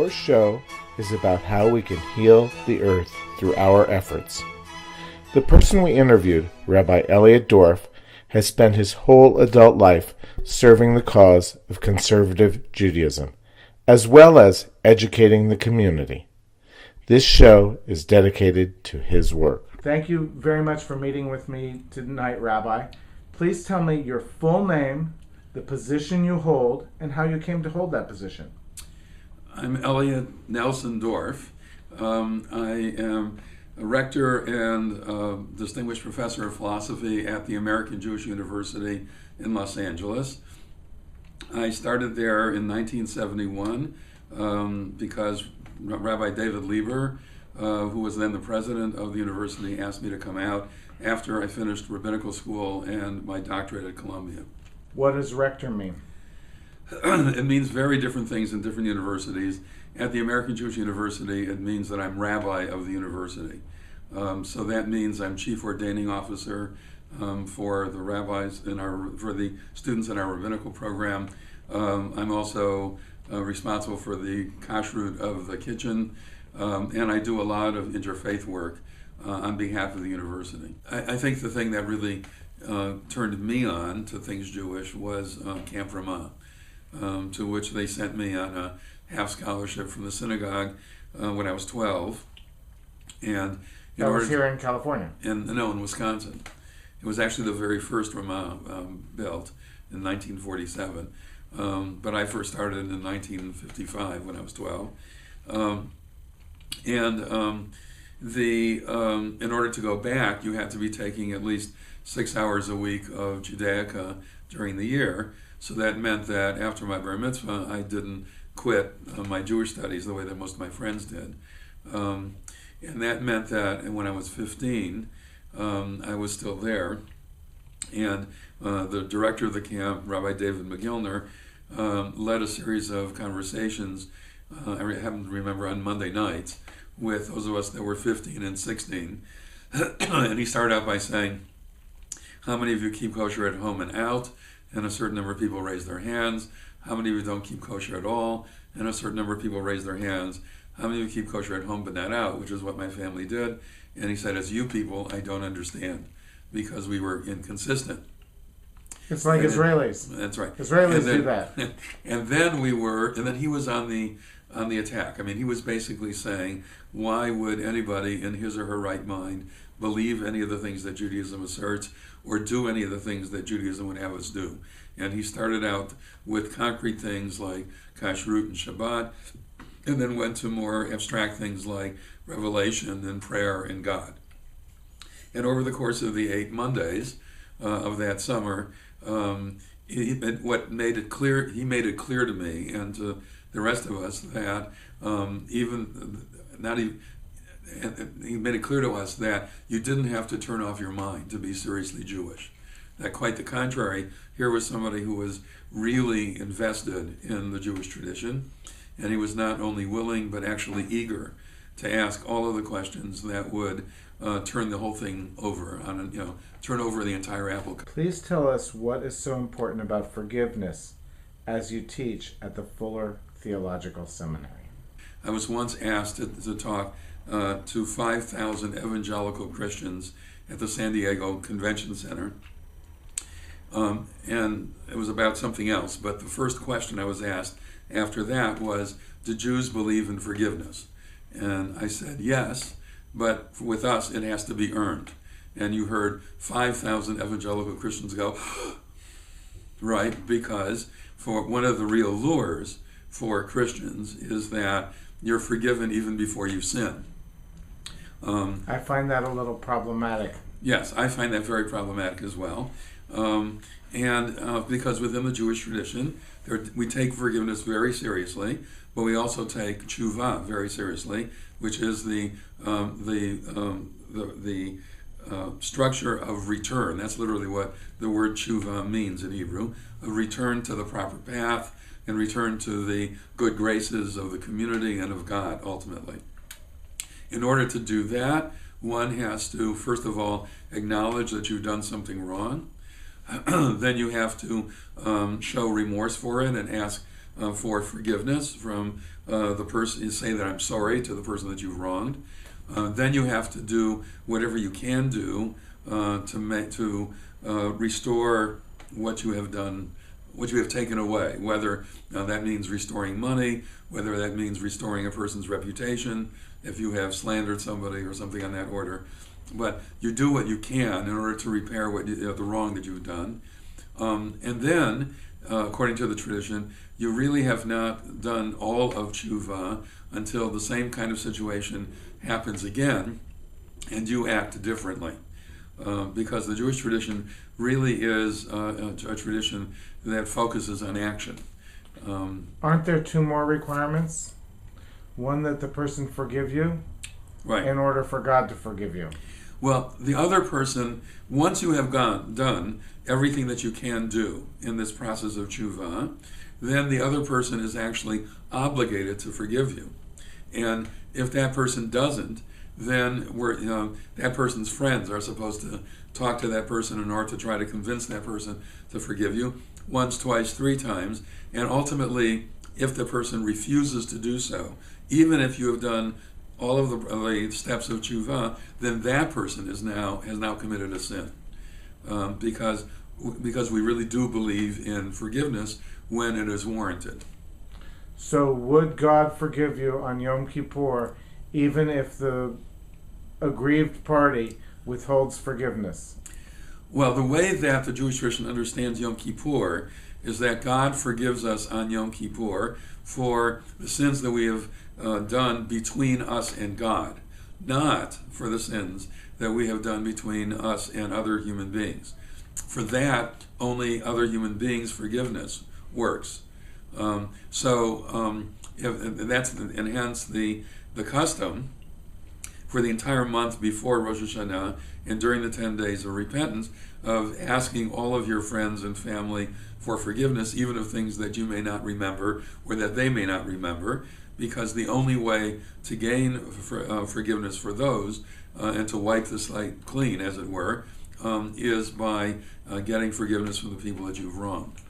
Our show is about how we can heal the earth through our efforts. The person we interviewed, Rabbi Elliott Dorf, has spent his whole adult life serving the cause of conservative Judaism, as well as educating the community. This show is dedicated to his work. Thank you very much for meeting with me tonight, Rabbi. Please tell me your full name, the position you hold, and how you came to hold that position. I'm Elliott Nelson Dorf. I am a rector and distinguished professor of philosophy at the American Jewish University in Los Angeles. I started there in 1971 because Rabbi David Lieber, who was then the president of the university, asked me to come out after I finished rabbinical school and my doctorate at Columbia. What does rector mean? It means very different things in different universities. At the American Jewish University, it means that I'm rabbi of the university. So that means I'm chief ordaining officer for the rabbis for the students in our rabbinical program. I'm also responsible for the kashrut of the kitchen, and I do a lot of interfaith work on behalf of the university. I think the thing that really turned me on to things Jewish was Camp Ramah, to which they sent me on a half scholarship from the synagogue when I was 12. And that was here in California? No, in Wisconsin. It was actually the very first Ramah built in 1947. But I first started in 1955 when I was 12. In order to go back, you had to be taking at least 6 hours a week of Judaica during the year. So that meant that after my bar mitzvah, I didn't quit my Jewish studies the way that most of my friends did. And that meant that when I was 15, I was still there. And the director of the camp, Rabbi David McGillner, led a series of conversations, I happen to remember on Monday nights, with those of us that were 15 and 16. And he started out by saying, how many of you keep kosher at home and out? And a certain number of people raised their hands. How many of you don't keep kosher at all? And a certain number of people raised their hands. How many of you keep kosher at home but not out, which is what my family did? And he said, as you people, I don't understand, because we were inconsistent. It's like Israelis. That's right. Israelis do that. And then he was on the attack. I mean, he was basically saying, why would anybody in his or her right mind believe any of the things that Judaism asserts or do any of the things that Judaism would have us do? And he started out with concrete things like kashrut and Shabbat, and then went to more abstract things like revelation and prayer and God. And over the course of the 8 Mondays of that summer, he made it clear to me and to the rest of us that he made it clear to us that you didn't have to turn off your mind to be seriously Jewish. That quite the contrary, here was somebody who was really invested in the Jewish tradition, and he was not only willing but actually eager to ask all of the questions that would turn the whole thing over, turn over the entire apple cart. Please tell us what is so important about forgiveness as you teach at the Fuller Theological Seminary. I was once asked to talk to 5,000 evangelical Christians at the San Diego Convention Center. And it was about something else, but the first question I was asked after that was, do Jews believe in forgiveness? And I said, yes, but with us it has to be earned. And you heard 5,000 evangelical Christians go, right, because for one of the real lures for Christians is that you're forgiven even before you sin. I find that a little problematic. Yes, I find that very problematic as well. Because within the Jewish tradition, we take forgiveness very seriously, but we also take tshuva very seriously, which is the structure of return. That's literally what the word tshuva means in Hebrew, a return to the proper path and return to the good graces of the community and of God, ultimately. In order to do that, one has to, first of all, acknowledge that you've done something wrong. Then you have to show remorse for it and ask for forgiveness from the person. You say that I'm sorry to the person that you've wronged. Then you have to do whatever you can do to restore what you have done, what you have taken away, whether that means restoring money, whether that means restoring a person's reputation, if you have slandered somebody or something on that order. But you do what you can in order to repair the wrong that you've done. And then, according to the tradition, you really have not done all of tshuva until the same kind of situation happens again, and you act differently. Because the Jewish tradition really is a tradition that focuses on action. Aren't there two more requirements? One, that the person forgive you, right, in order for God to forgive you. Well, the other person, once you have done everything that you can do in this process of tshuva, then the other person is actually obligated to forgive you. And if that person doesn't, then that person's friends are supposed to talk to that person in order to try to convince that person to forgive you once, twice, three times. And ultimately, if the person refuses to do so, even if you have done all of the steps of tshuva, then that person has now committed a sin, because we really do believe in forgiveness when it is warranted. So would God forgive you on Yom Kippur even if the aggrieved party withholds forgiveness? Well, the way that the Jewish tradition understands Yom Kippur is that God forgives us on Yom Kippur for the sins that we have done between us and God, not for the sins that we have done between us and other human beings. For that, only other human beings' forgiveness works. And hence the custom for the entire month before Rosh Hashanah and during the 10 days of repentance of asking all of your friends and family for forgiveness, even of things that you may not remember or that they may not remember, because the only way to gain forgiveness for those and to wipe the slate clean, as it were, is by getting forgiveness from the people that you've wronged.